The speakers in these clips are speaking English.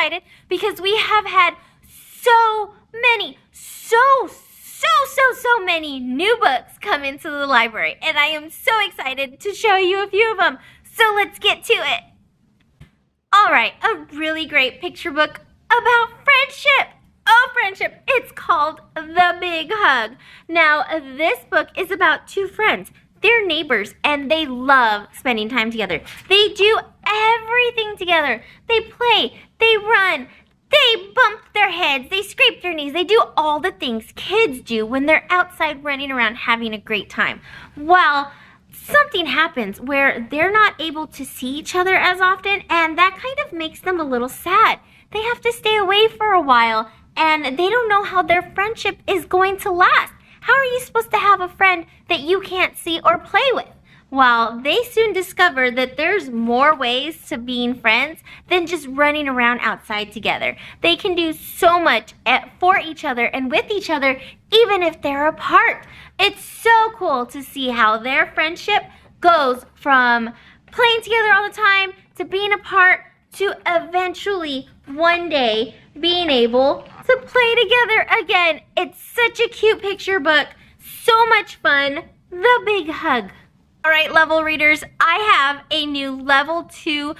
excited because we have had so many new books come into the library, and I am so excited to show you a few of them. So let's get to it. All right, a really great picture book about friendship. Oh, friendship. It's called The Big Hug. Now, this book is about two friends. They're neighbors, and they love spending time together. They do everything together. They play, they run, they bump their heads, they scrape their knees. They do all the things kids do when they're outside running around having a great time. Well, something happens where they're not able to see each other as often, and that kind of makes them a little sad. They have to stay away for a while, and they don't know how their friendship is going to last. How are you supposed to have a friend that you can't see or play with? Well, they soon discover that there's more ways to being friends than just running around outside together. They can do so much for each other and with each other, even if they're apart. It's so cool to see how their friendship goes from playing together all the time to being apart to eventually one day being able to play together again. It's such a cute picture book. So much fun. The Big Hug. All right, level readers, I have a new level 2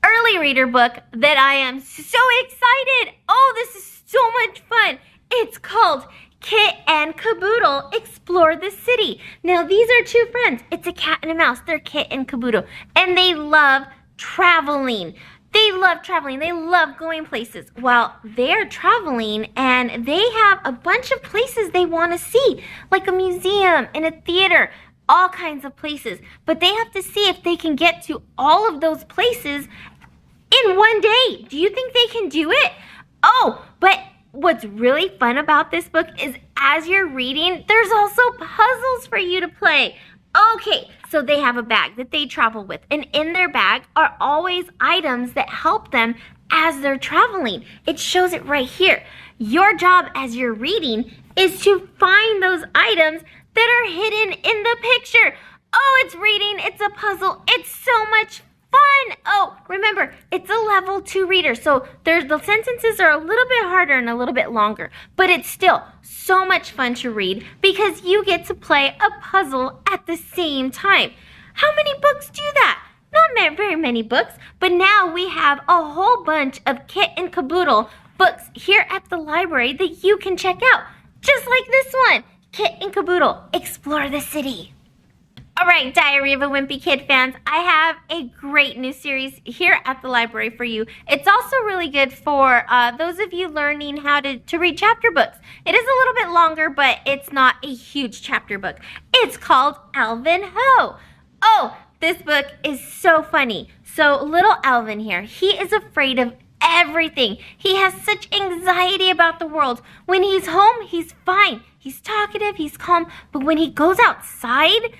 early reader book that I am so excited. Oh, this is so much fun. It's called Kit and Caboodle Explore the City. Now, these are two friends. It's a cat and a mouse. They're Kit and Caboodle, and they love traveling. They love traveling. They love going places. Well, they're traveling, and they have a bunch of places they want to see, like a museum and a theater, all kinds of places. But they have to see if they can get to all of those places in one day. Do you think they can do it? Oh, but what's really fun about this book is as you're reading, there's also puzzles for you to play. Okay, so they have a bag that they travel with, and in their bag are always items that help them as they're traveling. It shows it right here. Your job as you're reading is to find those items that are hidden in the picture. Oh, it's reading, it's a puzzle, it's so much fun. Oh, remember, it's a level 2 reader, so the sentences are a little bit harder and a little bit longer, but it's still so much fun to read because you get to play a puzzle at the same time. How many books do that? Not very many books, but now we have a whole bunch of Kit and Caboodle books here at the library that you can check out, just like this one. Kit and Caboodle Explore the City. All right, Diary of a Wimpy Kid fans, I have a great new series here at the library for you. It's also really good for those of you learning how to read chapter books. It is a little bit longer, but it's not a huge chapter book. It's called Alvin Ho. Oh, this book is so funny. So little Alvin here, he is afraid of everything. He has such anxiety about the world. When he's home, he's fine. He's talkative, he's calm, but when he goes outside,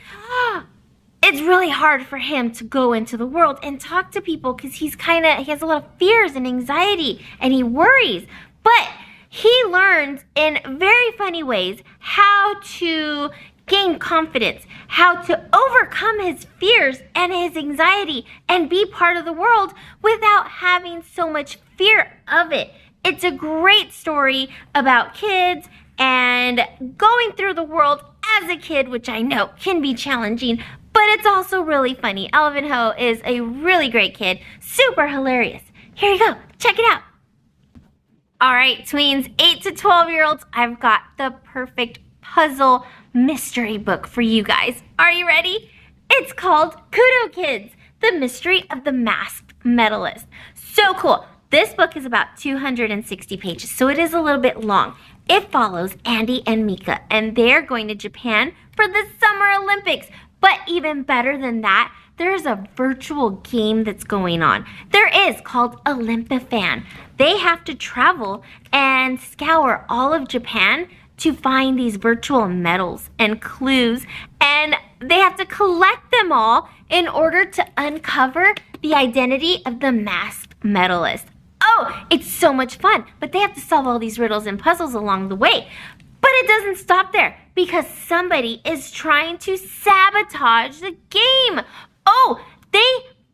it's really hard for him to go into the world and talk to people because he has a lot of fears and anxiety and he worries. But he learns in very funny ways how to gain confidence, how to overcome his fears and his anxiety and be part of the world without having so much fear of it. It's a great story about kids and going through the world as a kid, which I know can be challenging, but it's also really funny. Alvin Ho is a really great kid, super hilarious. Here you go, check it out. All right, tweens, 8 to 12-year-olds, I've got the perfect puzzle mystery book for you guys. Are you ready? It's called Kudo Kids, The Mystery of the Masked Medalist. So cool. This book is about 260 pages, so it is a little bit long. It follows Andy and Mika, and they're going to Japan for the Summer Olympics. But even better than that, there's a virtual game that's going on. There is, called Olympifan. They have to travel and scour all of Japan to find these virtual medals and clues, and they have to collect them all in order to uncover the identity of the masked medalist. Oh, it's so much fun, but they have to solve all these riddles and puzzles along the way. But it doesn't stop there because somebody is trying to sabotage the game. Oh, they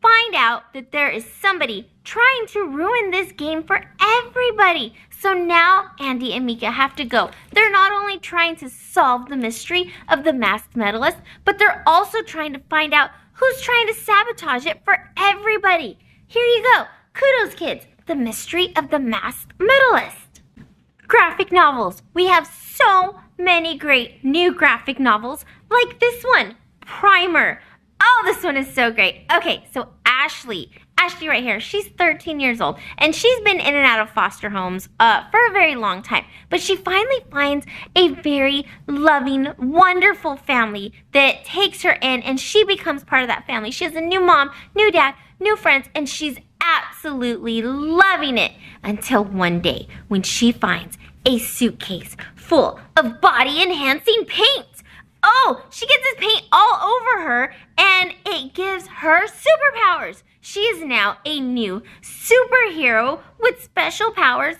find out that there is somebody trying to ruin this game for everybody. So now Andy and Mika have to go. They're not only trying to solve the mystery of the masked medalist, but they're also trying to find out who's trying to sabotage it for everybody. Here you go. Kudos, kids. The mystery of the masked medalist. Graphic novels. We have so many great new graphic novels like this one, Primer. Oh, this one is so great. Okay, so Ashley right here, she's 13 years old, and she's been in and out of foster homes for a very long time. But she finally finds a very loving, wonderful family that takes her in, and she becomes part of that family. She has a new mom, new dad, new friends, and she's absolutely loving it until one day when she finds a suitcase full of body-enhancing paint. Oh, she gets this paint all over her, and it gives her superpowers. She is now a new superhero with special powers,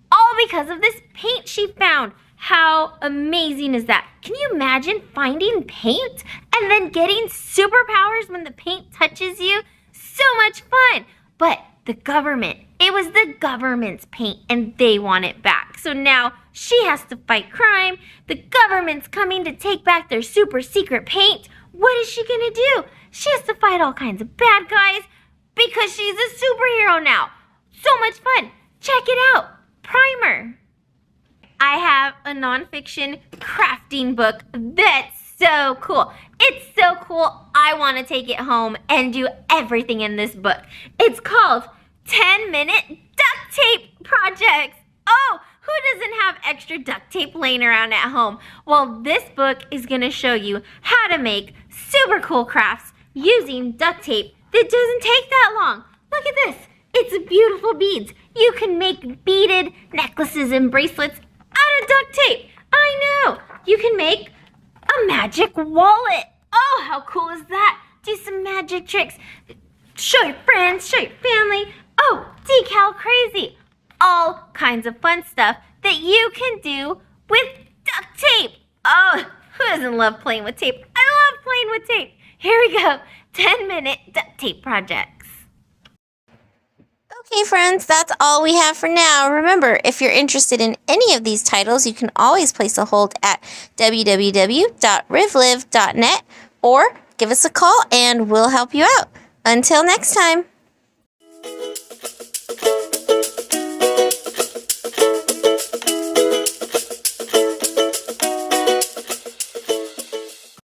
all because of this paint she found. How amazing is that? Can you imagine finding paint and then getting superpowers when the paint touches you? So much fun. But the government, it was the government's paint, and they want it back. So now she has to fight crime. The government's coming to take back their super secret paint. What is she gonna do? She has to fight all kinds of bad guys because she's a superhero now. So much fun. Check it out. Primer. I have a nonfiction crafting book that's so cool. It's so cool. I want to take it home and do everything in this book. It's called 10-Minute Duct Tape Projects. Oh, who doesn't have extra duct tape laying around at home? Well, this book is going to show you how to make super cool crafts using duct tape that doesn't take that long. Look at this. It's beautiful beads. You can make beaded necklaces and bracelets out of duct tape. I know. You can make a magic wallet. Oh, how cool is that? Do some magic tricks. Show your friends, show your family. Oh, decal crazy. All kinds of fun stuff that you can do with duct tape. Oh, who doesn't love playing with tape? I love playing with tape. Here we go. 10-minute duct tape projects. Okay, friends, that's all we have for now. Remember, if you're interested in any of these titles, you can always place a hold at www.rivlive.net or give us a call and we'll help you out. Until next time.